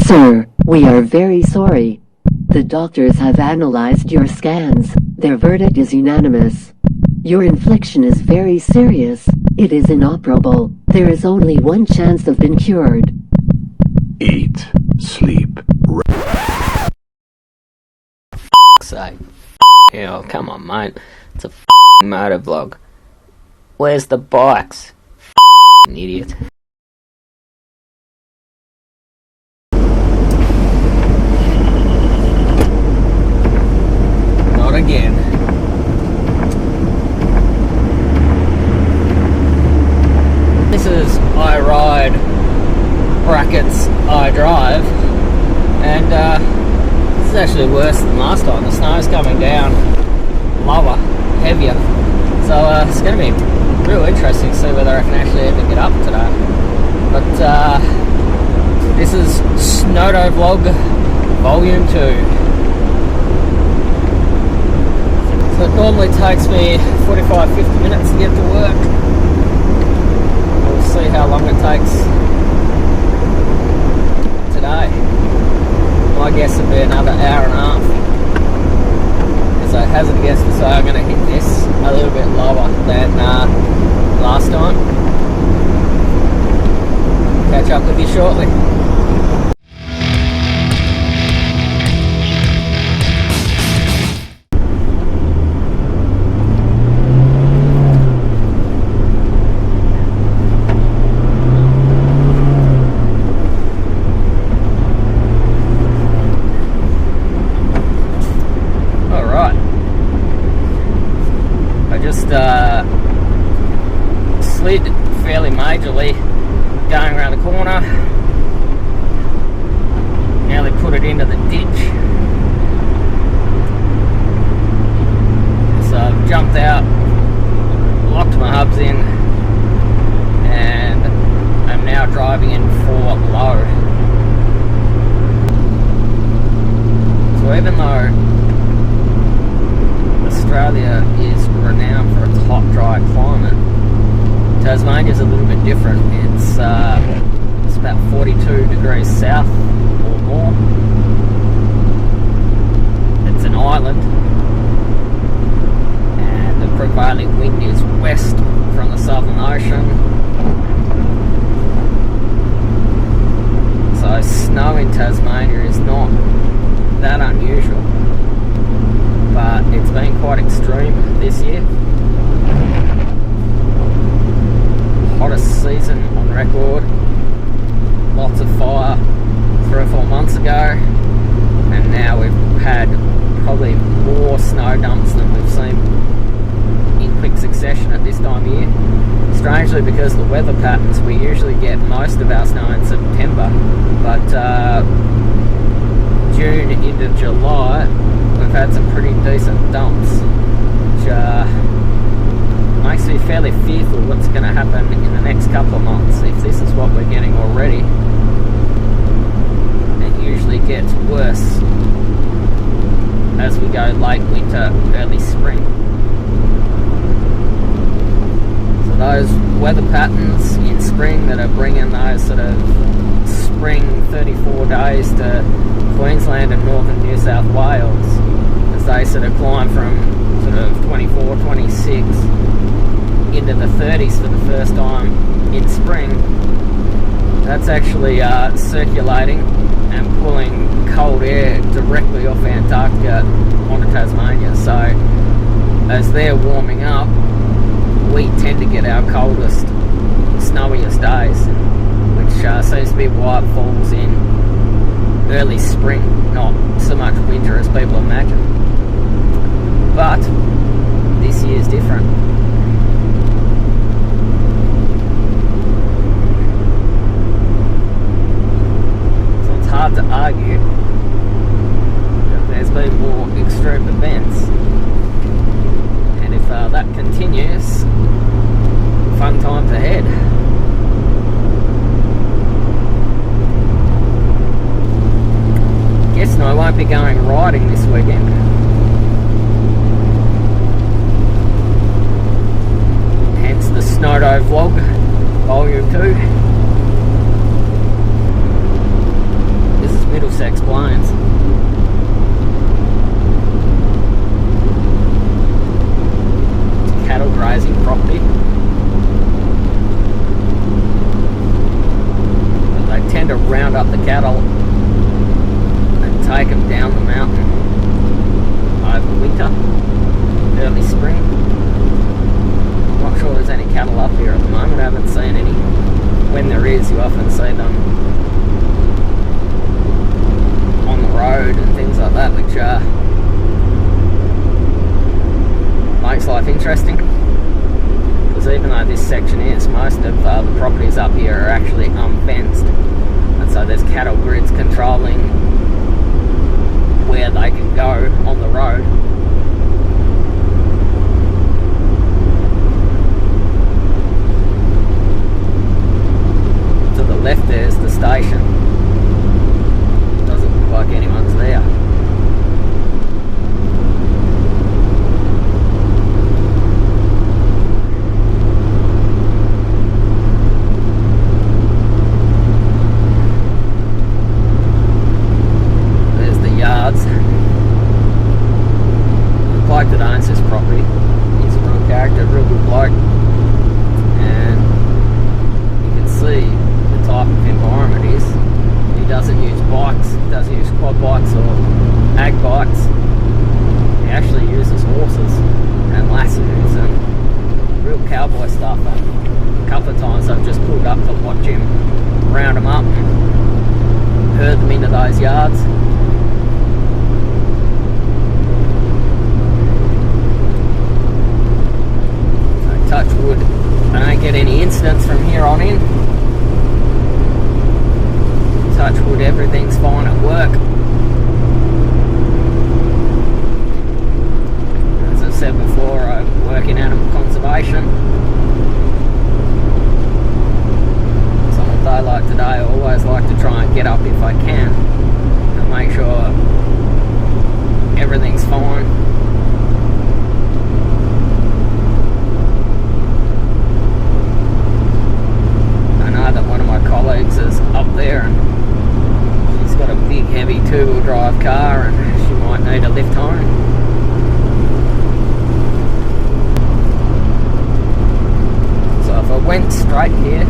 Sir, we are very sorry. The doctors have analyzed your scans. Their verdict is unanimous. Your infliction is very serious. It is inoperable. There is only one chance of being cured. Eat, sleep, Sake. Yeah, come on, mate. It's a motor vlog. Where's the bikes? Idiot. Not again. This is I ride brackets I drive, and this is actually worse than last time. The snow's coming down lower, heavier, so it's going to be real interesting to see whether I can actually even get up today. But this is Snowtovlog Volume 2. So it normally takes me 45-50 minutes to get to work. We'll see how long it takes today. My guess would be another hour and a half. So I hazard a guess to say I'm going to hit this a little bit lower than last time. Catch up with you shortly. Slid fairly majorly going around the corner, nearly put it into the ditch, so I've jumped out, locked my hubs in, and I'm now driving in for low. So even though Australia is renowned for its hot, dry climate, Tasmania's a little bit different. It's about 42 degrees south or more. It's an island, and the prevailing wind is west from the Southern Ocean. So snow in Tasmania is not that unusual, but it's been quite extreme this year. Hottest season on record, lots of fire 3 or 4 months ago, and now we've had probably more snow dumps than we've seen in quick succession at this time of year. Strangely, because of the weather patterns, we usually get most of our snow in September, but June into July we've had some pretty decent dumps, which makes me fairly fearful what's going to happen in the next couple of months. If this is what we're getting already, it usually gets worse as we go late winter, early spring. So those weather patterns in spring that are bringing those sort of spring 34 days to Queensland and northern New South Wales, as they sort of climb from sort of 24, 26 into the 30s for the first time in spring, that's actually circulating and pulling cold air directly off Antarctica onto Tasmania. So as they're warming up, we tend to get our coldest, snowiest days, which seems to be why it falls in early spring, not so much winter as people imagine. But this year's different. Hard to argue that there's been more extreme events, and if that continues, fun times ahead. Guess I won't be going riding this weekend. Hence the Snowtovlog Volume 2. this spring. Not sure there's any cattle up here at the moment. I haven't seen any. When there is, you often see them on the road and things like that, which makes life interesting. Because even though this section is, most of the properties up here are actually unfenced, and so there's cattle grids controlling where they can go on the road. To the left there's the station. Doesn't look like anyone's there. The bloke that owns this property, he's a real character, a real good bloke, and you can see the type of environment it is. He doesn't use bikes, he doesn't use quad bikes or ag bikes. He actually uses horses and lassos and real cowboy stuff, and a couple of times I've just pulled up to watch him round them up and herd them into those yards. Touch wood, I don't get any incidents from here on in. Touch wood, everything's fine at work. As I said before, I work in animal conservation. So on a day like today, I always like to try and get up if I can and make sure everything's fine. Colleagues is up there and she's got a big heavy 2-wheel drive car and she might need a lift home. So if I went straight here,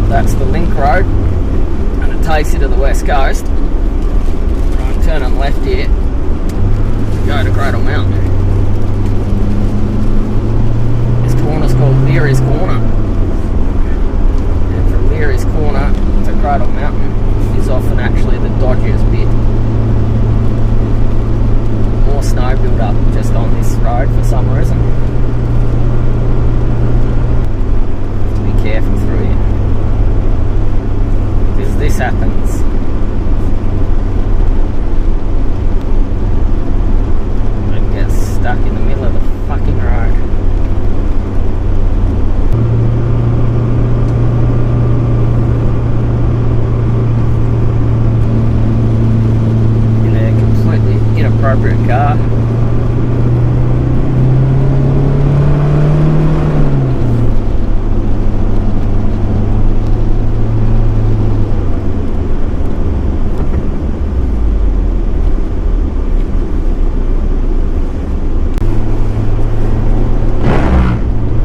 that's the link road and it takes you to the west coast. I'm turning left here to go to Cradle Mountain. This corner's called Leary's Corner. Leary's Corner to Cradle Mountain is often actually the dodgiest bit. More snow build up just on this road for some reason. Have to be careful through here. Because this happens. It gets stuck in the middle of the fucking road. Inappropriate car.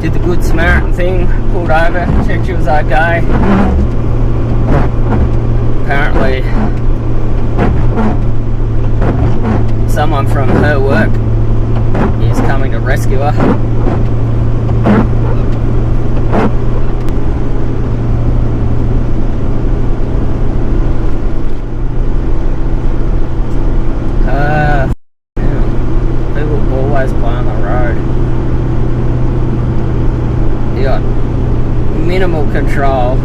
Did the good Samaritan thing, pulled over, checked she was okay. Apparently someone from her work is coming to rescue her. People always play on the road. You got minimal control.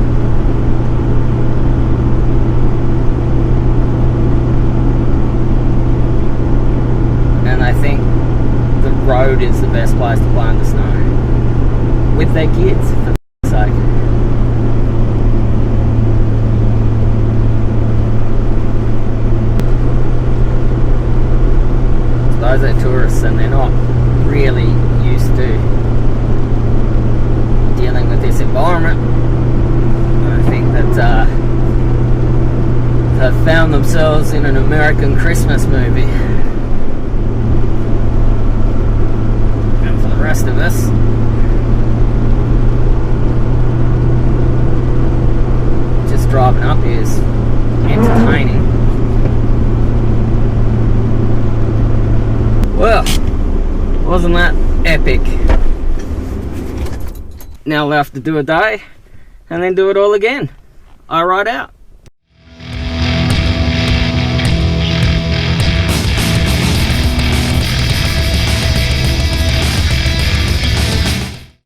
I think the road is the best place to play in the snow with their kids, for sake. Those are tourists and they're not really used to dealing with this environment. I think that they've found themselves in an American Christmas movie. Rest of us, just driving up is entertaining. Well, wasn't that epic. Now we'll have to do a day and then do it all again. I ride out.